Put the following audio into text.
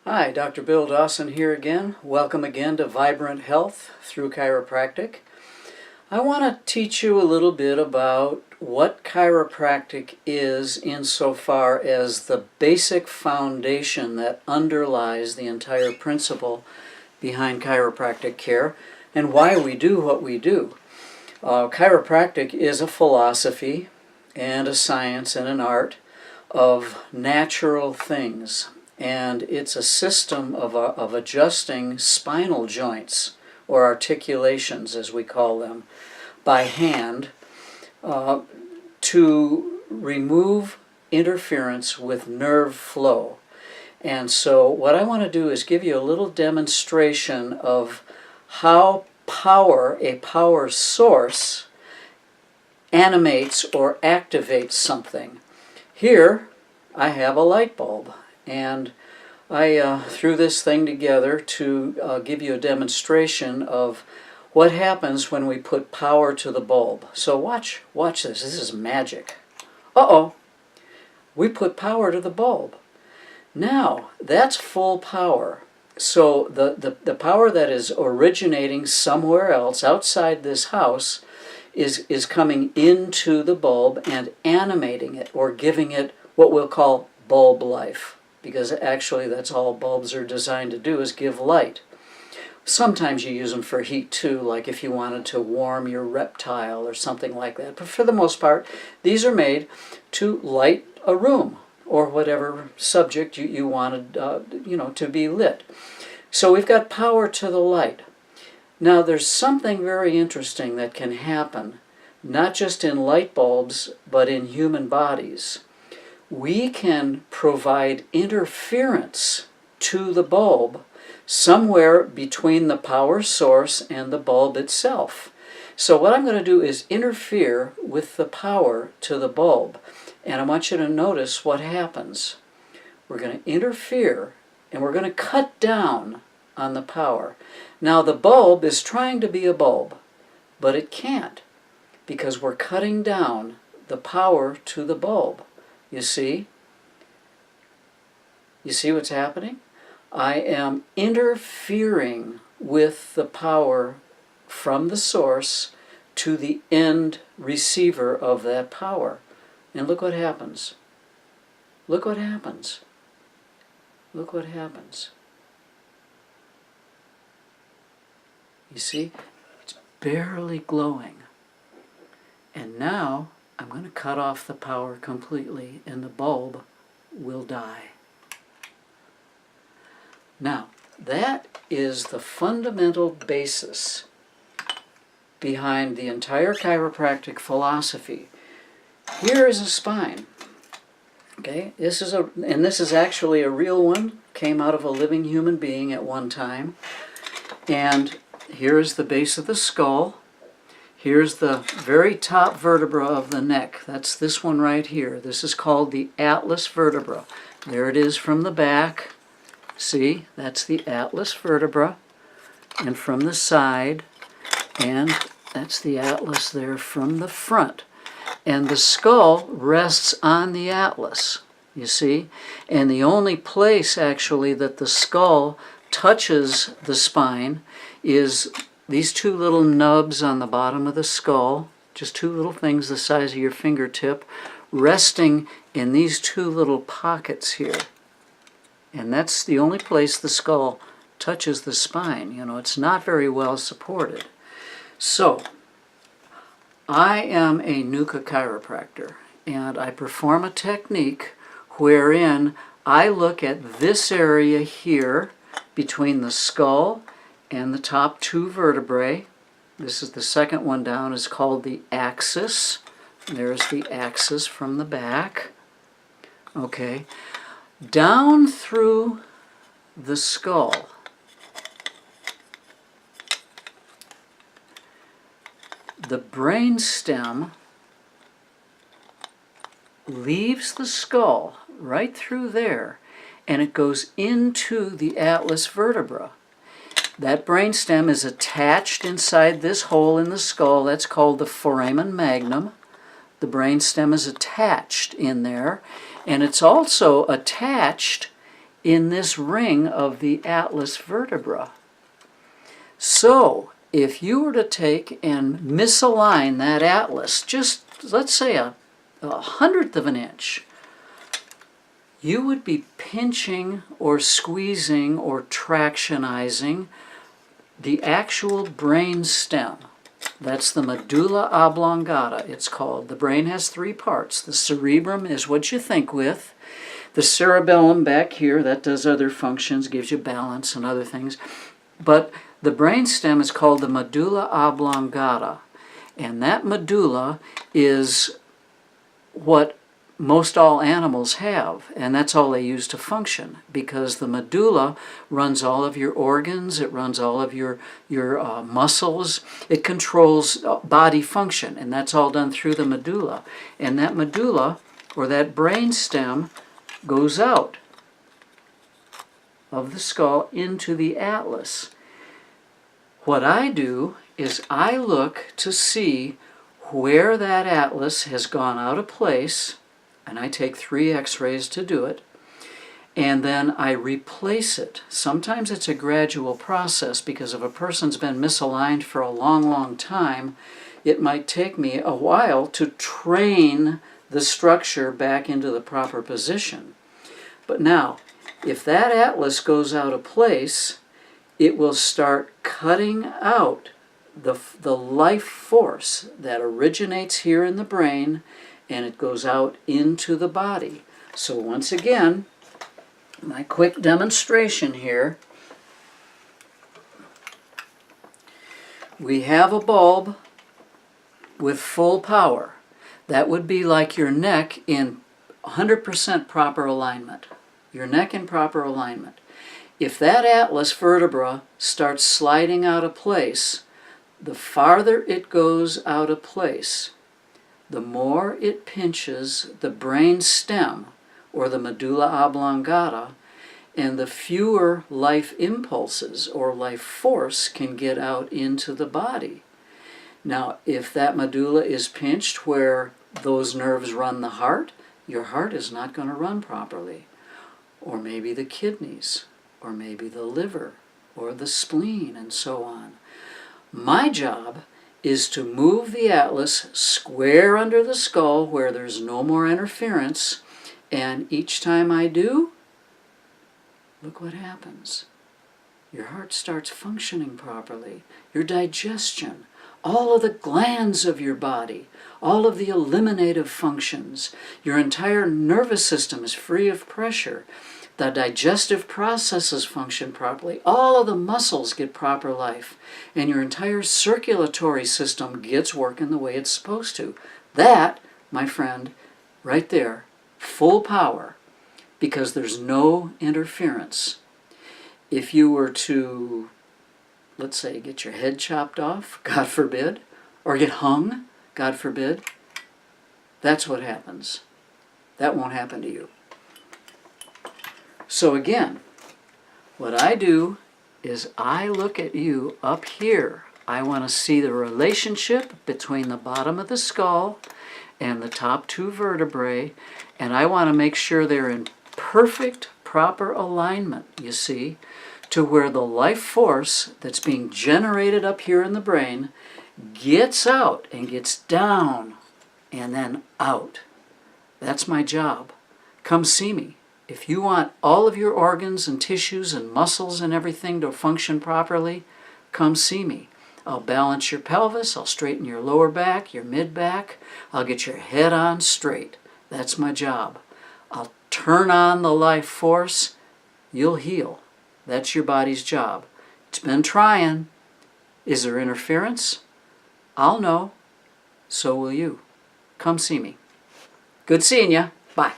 Hi, Dr. Bill Dawson here again. Welcome again to Vibrant Health through Chiropractic. I want to teach you a little bit about what chiropractic is insofar as the basic foundation that underlies the entire principle behind chiropractic care and why we do what we do. Chiropractic is a philosophy and a science and an art of natural things. And it's a system of adjusting spinal joints, or articulations as we call them, by hand to remove interference with nerve flow. And so what I want to do is give you a little demonstration of how a power source, animates or activates something. Here I have a light bulb. And I threw this thing together to give you a demonstration of what happens when we put power to the bulb. So watch this. This is magic. Uh-oh. We put power to the bulb. Now, that's full power. So the power that is originating somewhere else outside this house is coming into the bulb and animating it, or giving it what we'll call bulb life. Because actually that's all bulbs are designed to do, is give light. Sometimes you use them for heat too, like if you wanted to warm your reptile or something like that. But for the most part, these are made to light a room or whatever subject you wanted to be lit. So we've got power to the light. Now there's something very interesting that can happen, not just in light bulbs, but in human bodies. We can provide interference to the bulb somewhere between the power source and the bulb itself. So what I'm going to do is interfere with the power to the bulb. And I want you to notice what happens. We're going to interfere and we're going to cut down on the power. Now the bulb is trying to be a bulb, but it can't, because we're cutting down the power to the bulb. You see? You see what's happening? I am interfering with the power from the source to the end receiver of that power. And look what happens. Look what happens. Look what happens. You see? It's barely glowing. And now I'm going to cut off the power completely, and the bulb will die. Now, that is the fundamental basis behind the entire chiropractic philosophy. Here is a spine. Okay, this is actually a real one. Came out of a living human being at one time. And here is the base of the skull. Here's the very top vertebra of the neck. That's this one right here. This is called the atlas vertebra. There it is from the back. See, that's the atlas vertebra. And from the side, and that's the atlas there from the front. And the skull rests on the atlas, you see. And the only place actually that the skull touches the spine is these two little nubs on the bottom of the skull, just two little things the size of your fingertip, resting in these two little pockets here. And that's the only place the skull touches the spine. You know, it's not very well supported. So, I am a NUCCA chiropractor, and I perform a technique wherein I look at this area here between the skull and the top two vertebrae. This is the second one down, is called the axis. There's the axis from the back. Okay. Down through the skull. The brain stem leaves the skull right through there, and it goes into the atlas vertebra. That brainstem is attached inside this hole in the skull. That's called the foramen magnum. The brainstem is attached in there, and it's also attached in this ring of the atlas vertebra. So, if you were to take and misalign that atlas, just let's say a 100th of an inch, you would be pinching or squeezing or tractionizing the actual brain stem. That's the medulla oblongata, it's called. The brain has three parts. The cerebrum is what you think with. The cerebellum back here, that does other functions, gives you balance and other things. But the brain stem is called the medulla oblongata. And that medulla is what most all animals have, and that's all they use to function, because the medulla runs all of your organs, it runs all of your muscles, it controls body function, and that's all done through the medulla. And that medulla, or that brain stem, goes out of the skull into the atlas. What I do is I look to see where that atlas has gone out of place, and I take 3 x-rays to do it, and then I replace it. Sometimes it's a gradual process, because if a person's been misaligned for a long, long time, it might take me a while to train the structure back into the proper position. But now, if that atlas goes out of place, it will start cutting out the life force that originates here in the brain, and it goes out into the body. So once again, my quick demonstration here. We have a bulb with full power. That would be like your neck in 100% proper alignment. Your neck in proper alignment. If that atlas vertebra starts sliding out of place, the farther it goes out of place, the more it pinches the brain stem, or the medulla oblongata, and the fewer life impulses or life force can get out into the body. Now, if that medulla is pinched where those nerves run the heart, your heart is not going to run properly. Or maybe the kidneys, or maybe the liver, or the spleen, and so on. My job is to move the atlas square under the skull where there's no more interference, and each time I do, look what happens. Your heart starts functioning properly, your digestion, all of the glands of your body, all of the eliminative functions, your entire nervous system is free of pressure, the digestive processes function properly, all of the muscles get proper life, and your entire circulatory system gets working the way it's supposed to. That, my friend, right there, full power, because there's no interference. If you were to, let's say, get your head chopped off, God forbid, or get hung, God forbid, that's what happens. That won't happen to you. So again, what I do is I look at you up here. I want to see the relationship between the bottom of the skull and the top 2 vertebrae, and I want to make sure they're in perfect, proper alignment, you see, to where the life force that's being generated up here in the brain gets out and gets down and then out. That's my job. Come see me. If you want all of your organs and tissues and muscles and everything to function properly, come see me. I'll balance your pelvis, I'll straighten your lower back, your mid-back, I'll get your head on straight. That's my job. I'll turn on the life force, you'll heal. That's your body's job. It's been trying. Is there interference? I'll know. So will you. Come see me. Good seeing you. Bye.